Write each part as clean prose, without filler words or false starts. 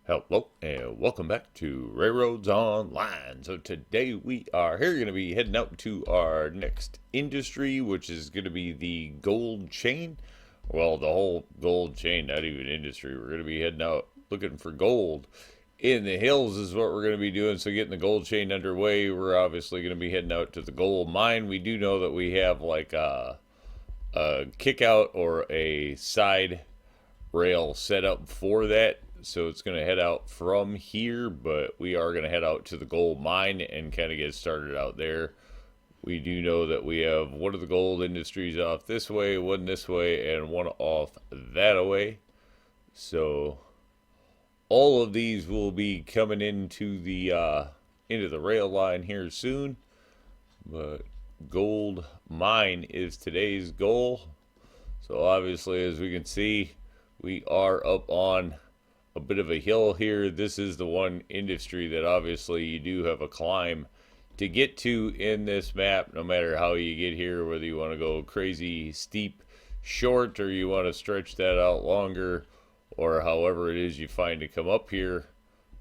Hello and welcome back to RailRoads Online. So today we are here going to be heading out to our next industry, which is going to be the gold chain. Well, the whole gold chain, not even industry. We're going to be heading out looking for gold in the hills is what we're going to be doing. So getting the gold chain underway, we're obviously going to be heading out to the gold mine. We do know that we have like a kick out or a side rail set up for that. So it's going to head out from here, but we are going to head out to the gold mine and kind of get started out there. We do know that we have one of the gold industries off this way, one this way, and one off that way. So all of these will be coming into the rail line here soon. But gold mine is today's goal. So obviously, as we can see, we are up on a bit of a hill here. This is the one industry that obviously you do have a climb to get to in this map, no matter how you get here, whether you want to go crazy steep short or you want to stretch that out longer, or however it is you find to come up here.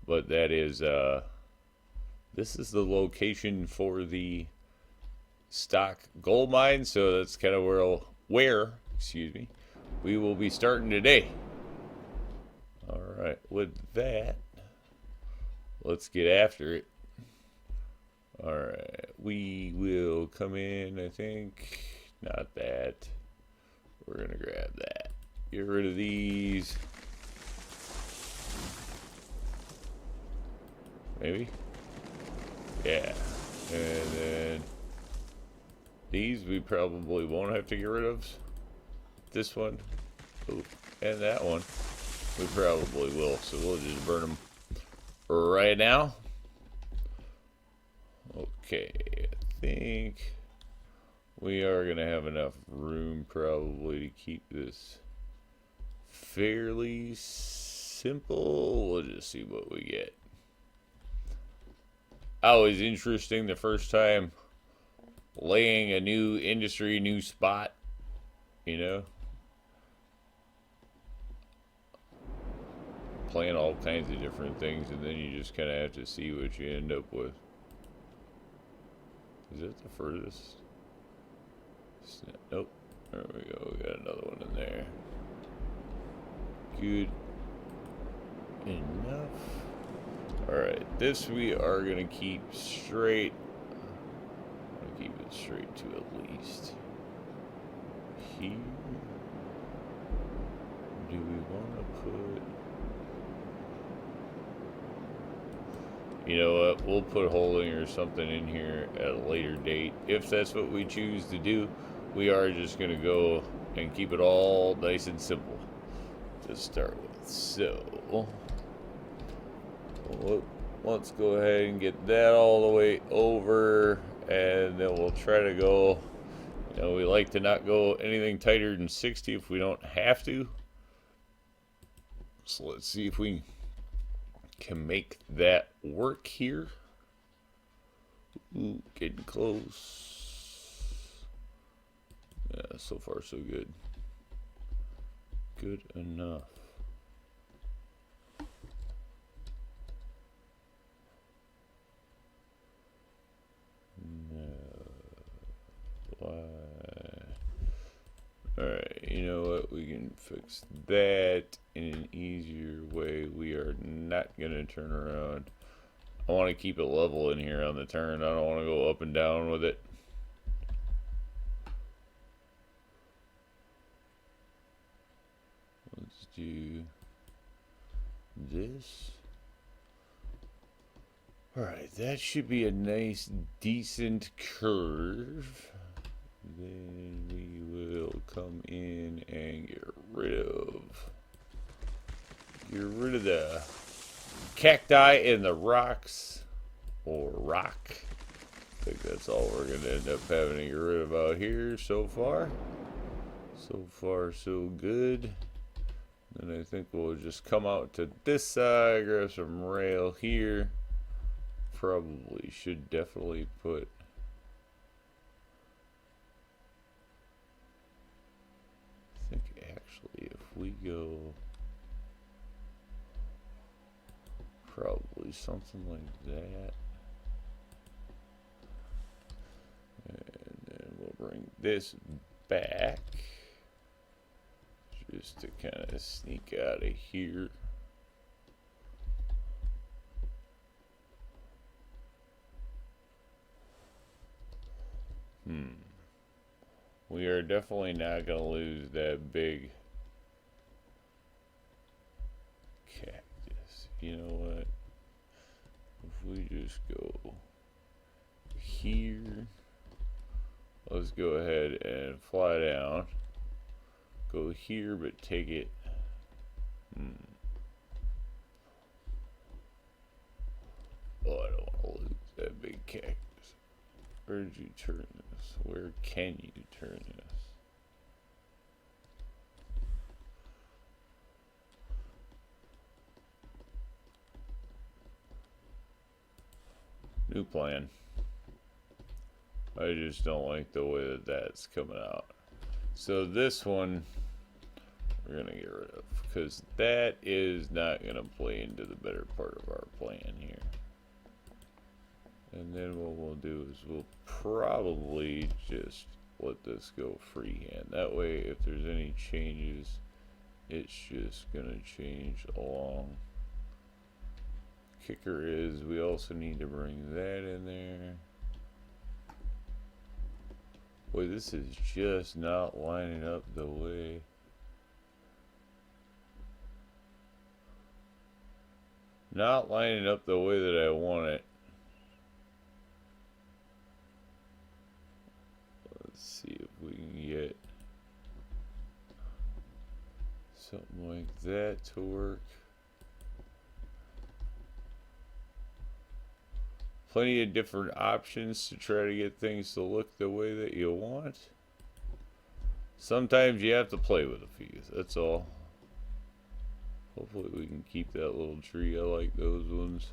But that is this is the location for the stock gold mine, so that's kind of where excuse me, we will be starting today. All right, with that, let's get after it. All right, we will come in, I think, not that. We're going to grab that. Get rid of these. Maybe? Yeah. And then these we probably won't have to get rid of. This one. Ooh, and that one. We probably will, so we'll just burn them right now. Okay, I think we are going to have enough room probably to keep this fairly simple. We'll just see what we get. Always interesting the first time laying a new industry, new spot, you know. Playing all kinds of different things, and then you just kind of have to see what you end up with. Is that the furthest? Nope. There we go. We got another one in there. Good enough. Alright, this we are going to keep straight. I'm going to keep it straight to at least here. Do we want to put... You know what, we'll put holding or something in here at a later date. If that's what we choose to do, we are just going to go and keep it all nice and simple to start with. So, let's go ahead and get that all the way over, and then we'll try to go, you know, we like to not go anything tighter than 60 if we don't have to. So let's see if we can make that work here. Ooh, getting close. Yeah, so far so good. Good enough. No. Why? Alright, you know what? We can fix that in an easier way. We are not going to turn around. I want to keep it level in here on the turn. I don't want to go up and down with it. Let's do this. Alright, that should be a nice, decent curve. Then we will come in and get rid of the cacti and the rocks, or rock. I think that's all we're going to end up having to get rid of out here so far. So far, so good. Then I think we'll just come out to this side, grab some rail here. Probably should definitely put... I think actually if we go Probably something like that. And then we'll bring this back just to kind of sneak out of here. We are definitely not going to lose that big cactus. You know what? If we just go here, let's go ahead and fly down. Go here, but take it. Oh, I don't want to lose that big cactus. Where did you turn this? Where can you turn this? New plan. I just don't like the way that that's coming out. So this one we're gonna get rid of because that is not gonna play into the better part of our plan here. And then what we'll do is we'll probably just let this go freehand. That way if there's any changes, it's just gonna change along. Kicker is we also need to bring that in there. Boy, this is just not lining up the way that I want it. Let's see if we can get something like that to work. Plenty of different options to try to get things to look the way that you want. Sometimes you have to play with a few, that's all. Hopefully we can keep that little tree. I like those ones.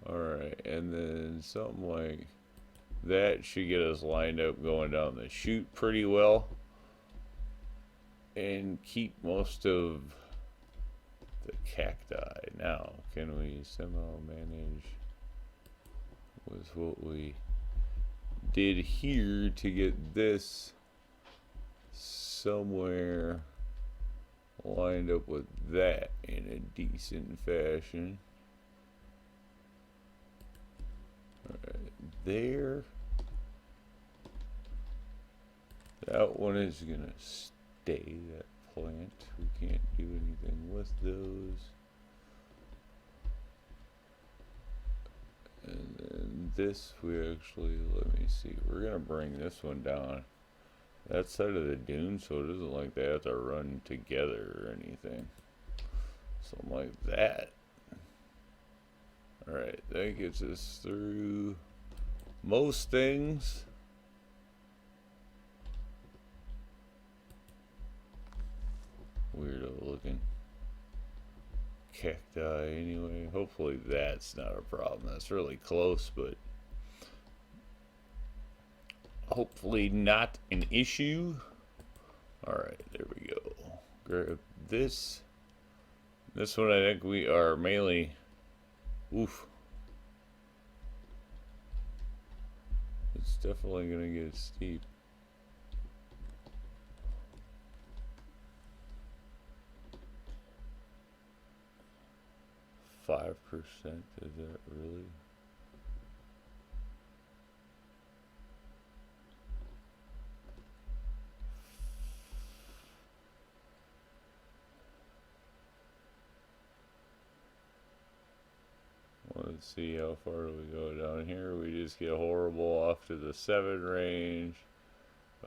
Alright, and then something like that should get us lined up going down the chute pretty well. And keep most of the cacti. Now, can we somehow manage with what we did here to get this somewhere lined up with that in a decent fashion? Alright, there. That one is gonna stay, that plant. We can't do anything with those. And then this we actually, let me see, we're gonna bring this one down that side of the dune so it doesn't like they have to run together or anything. Something like that. Alright, that gets us through most things. Weirdo looking cacti anyway. Hopefully that's not a problem. That's really close, but hopefully not an issue. Alright, there we go. Grab this. This one I think we are mainly, oof. It's definitely gonna get steep. %, is that really? Let's see how far do we go down here. We just get horrible off to the 7 range.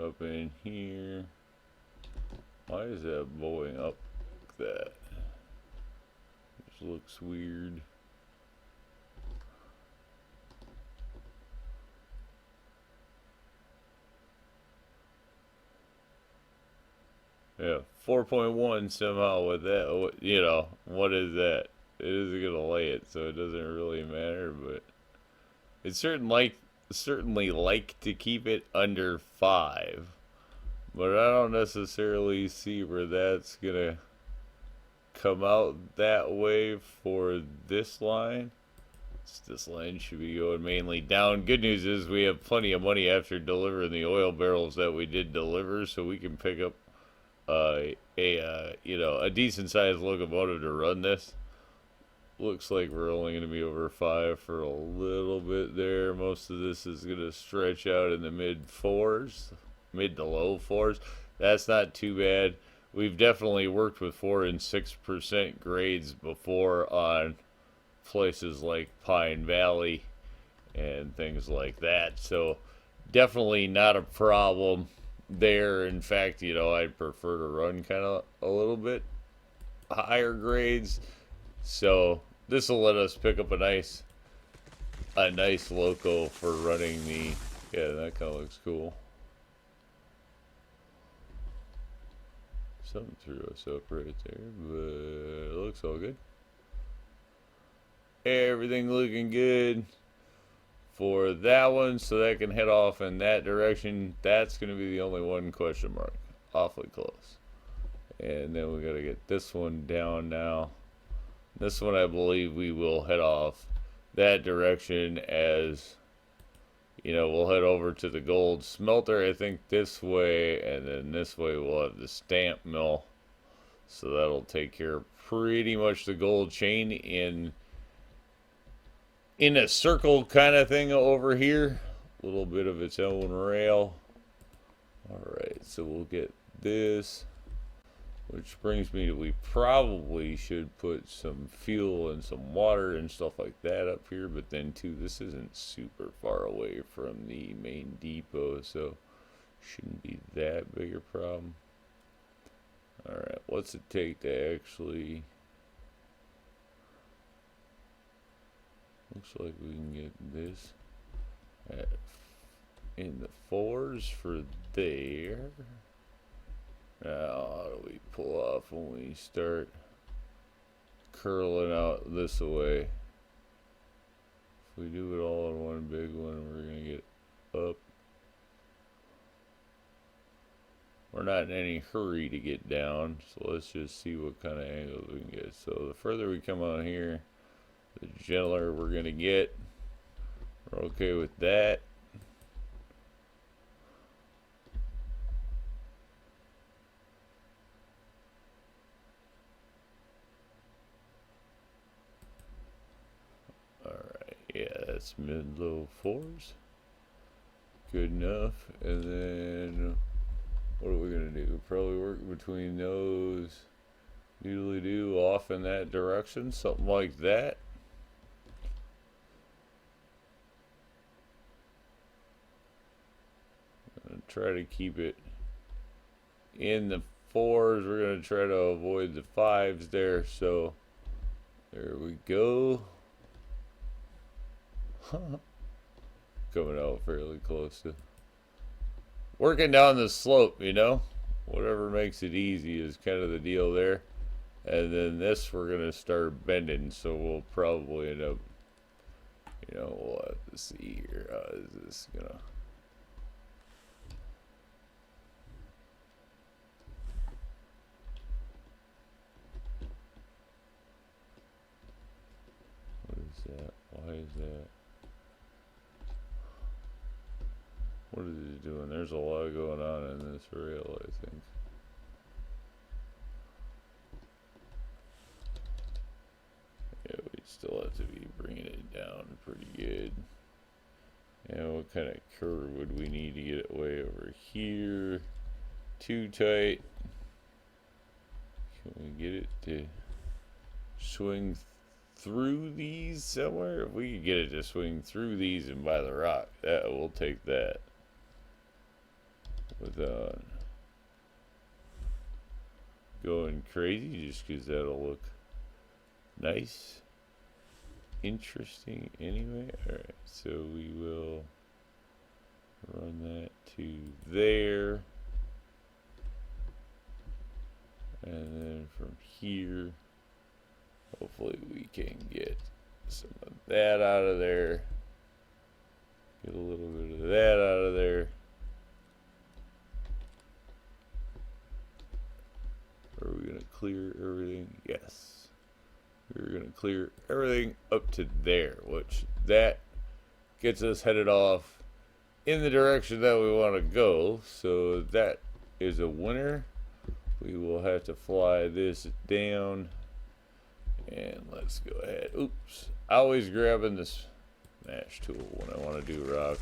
Up in here. Why is that blowing up like that? This looks weird. Yeah, 4.1 somehow with that. You know, what is that? It isn't gonna lay it, so it doesn't really matter. But it's certainly like to keep it under 5. But I don't necessarily see where that's gonna come out that way for this line. This line should be going mainly down. Good news is we have plenty of money after delivering the oil barrels that we did deliver, so we can pick up a decent sized locomotive to run this. Looks like we're only going to be over 5 for a little bit there. Most of this is going to stretch out in the mid to low fours. That's not too bad. We've definitely worked with 4 and 6% grades before on places like Pine Valley and things like that. So definitely not a problem there. In fact, I'd prefer to run kind of a little bit higher grades. So this will let us pick up a nice loco for running the, yeah, that kind of looks cool. Something threw us up right there, but it looks all good. Everything looking good for that one, so that can head off in that direction. That's going to be the only one question mark. Awfully close. And then we got to get this one down now. This one, I believe we will head off that direction as, we'll head over to the gold smelter, I think this way, and then this way we'll have the stamp mill. So that'll take care of pretty much the gold chain in a circle kind of thing over here. A little bit of its own rail. Alright, so we'll get this. Which brings me to, we probably should put some fuel and some water and stuff like that up here. But then too, this isn't super far away from the main depot, so shouldn't be that big a problem. Alright, what's it take to actually... Looks like we can get this in the 4s for there. Now, how do we pull off when we start curling out this way? If we do it all in one big one, we're going to get up. We're not in any hurry to get down, so let's just see what kind of angles we can get. So the further we come on here, the gentler we're going to get. We're okay with that. Alright, yeah, that's mid-low 4s. Good enough. And then, what are we going to do? Probably work between those. Usually do off in that direction, something like that. Try to keep it in the 4s. We're going to try to avoid the 5s there. So there we go. Coming out fairly close to working down the slope, whatever makes it easy is kind of the deal there. And then this we're going to start bending, so we'll probably end up, we'll have to see here. How is this gonna... that? Why is that? What is it doing? There's a lot going on in this rail, I think. Yeah, we still have to be bringing it down pretty good. And what kind of curve would we need to get it way over here? Too tight. Can we get it to swing through these somewhere? If we could get it to swing through these and by the rock, that we'll take that without going crazy, just because that'll look nice, interesting anyway. Alright, so we will run that to there, and then from here hopefully we can get some of that out of there, get a little bit of that out of there, Are we going to clear everything? Yes. We're going to clear everything up to there, which that gets us headed off in the direction that we want to go. So that is a winner. We will have to fly this down. And let's go ahead. Oops. Always grabbing this smash tool when I want to do rock.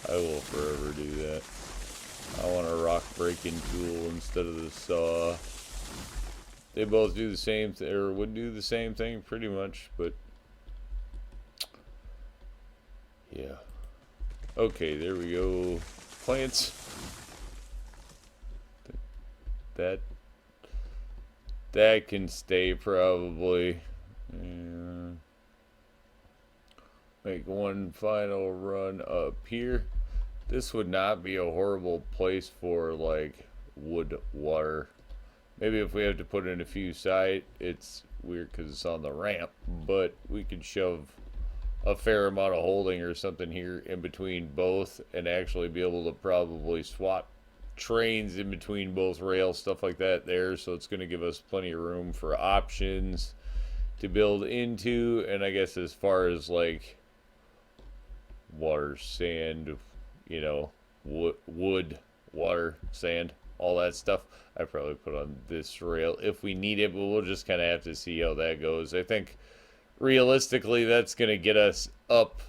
I will forever do that. I want a rock breaking tool instead of the saw. They both do the same thing, or would do the same thing pretty much, but yeah. Okay, there we go. Plants. That can stay probably. And make one final run up here. This would not be a horrible place for like wood water. Maybe if we have to put in a few side, it's weird because it's on the ramp, but we could shove a fair amount of holding or something here in between both and actually be able to probably swap trains in between both rails, stuff like that there. So it's going to give us plenty of room for options to build into. And I guess as far as like water, sand, you know, wood, water, sand, all that stuff, I probably put on this rail if we need it, but we'll just kind of have to see how that goes. I think realistically that's going to get us up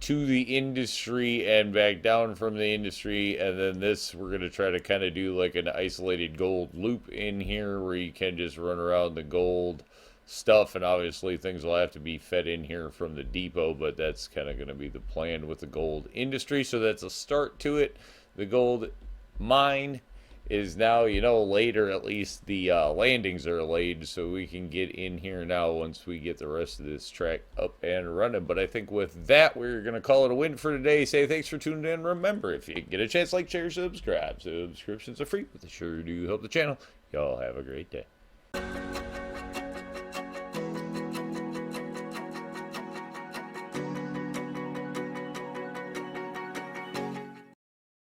to the industry and back down from the industry, and then this we're going to try to kind of do like an isolated gold loop in here where you can just run around the gold stuff, and obviously things will have to be fed in here from the depot, but that's kind of going to be the plan with the gold industry. So that's a start to it. The gold mine is now, you know, later at least the landings are laid, so we can get in here now once we get the rest of this track up and running. But I think with that, we're going to call it a win for today. Say thanks for tuning in. Remember, if you get a chance, like, share, subscribe. Subscriptions are free, but they sure do help the channel. Y'all have a great day.